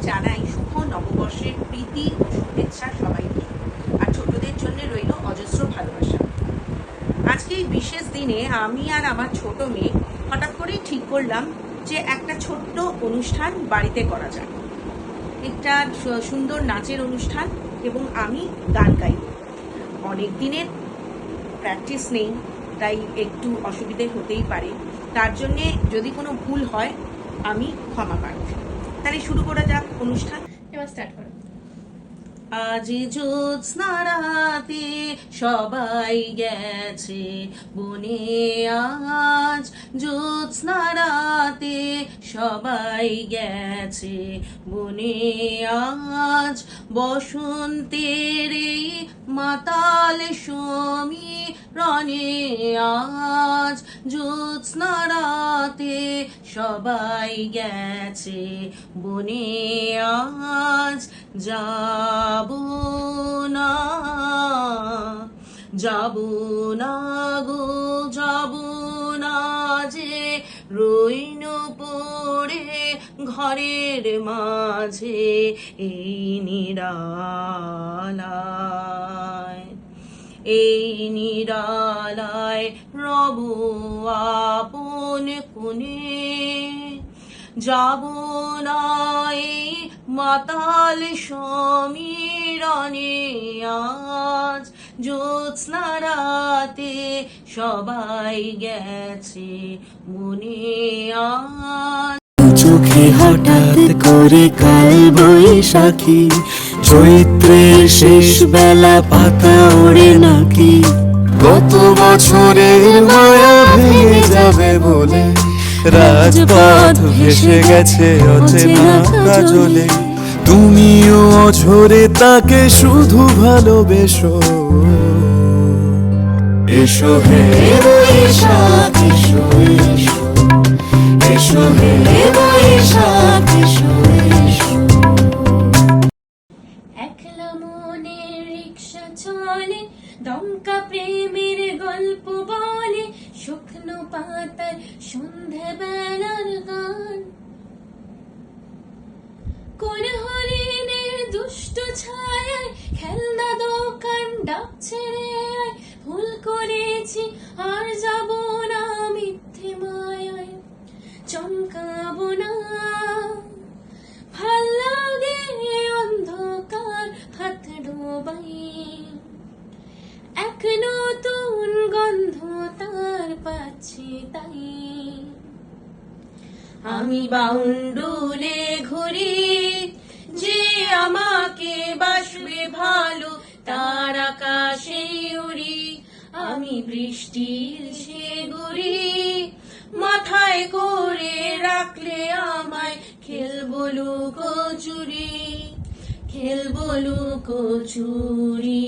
জানাই শুভ নববর্ষের প্রীতি ও শুভেচ্ছা সবাইকে, আর ছোটদের জন্য রইল অজস্র ভালোবাসা। আজকে এই বিশেষ দিনে আমি আর আমার ছোট মেয়ে হঠাৎ করেই ঠিক করলাম যে একটা ছোট্ট অনুষ্ঠান বাড়িতে করা যায়, একটা সুন্দর নাচের অনুষ্ঠান, এবং আমি গান গাইব। অনেক দিনের প্র্যাকটিস নেই, তাই একটু অসুবিধে হতেই পারে। তার জন্যে যদি কোনো ভুল হয় আমি ক্ষমা প্রার্থী। তাহলে শুরু করা যাক অনুষ্ঠান। এবার স্টার্ট করো। আজ জ্যোৎস্না রাতে সবাই গেছে বনে, আজ জ্যোৎস্না রাতে সবাই গেছে বনে, আজ বসন্তের এই মাতাল সমীরণে, আজ জ্যোৎস্না রাতে সবাই গেছে বনে, আজ যাব না গো, যাব না যে রইন পড়ে ঘরের মাঝে এই নিরালায় রব আপন কোণে, যাব না এই মাতাল সমীরণে, আজ জ্যোৎস্না রাতে সবাই গেছে মনে, আজ চোখে হঠাৎ করে কাল বৈশাখী, চৈত্রের শেষ বেলা পাতা ওড়ে নাকি, গত বছরের মায়া ভেঙে যাবে বলে রাজপথ ভেসে গেছে অচেনা কাজলে, তুমিও অঝরে তাকে শুধু ভালোবেসো। এসো হে বৈশাখ এসো, এসো এসো হে বৈশাখ এসো, এসো। একলা মনে রিক্সা চলে, দমকা প্রেমের গল্প বলে, শুকনো পাতার সন্ধ্যাবেলার গান, কোন হরিণের দুষ্ট ছায়ায় খেলনা দোকান ডাকছে রে আয়, ভুল করেছি আর যাব না মিথ্যে মায়ায়, চমকাবো না ভাল লাগে অন্ধকার হাত ডোবাই, এক নতুন গন্ধ তার পাচ্ছে তাই, আমি বাউন্ডুলে ঘুরি যে আমাকে বাসবে ভালো, তার আকাশে উড়ি আমি বৃষ্টির সে গুড়ি, মাথায় করে রাখলে আমায় খেলবো লুকোচুরি, খেলবো লুকোচুরি।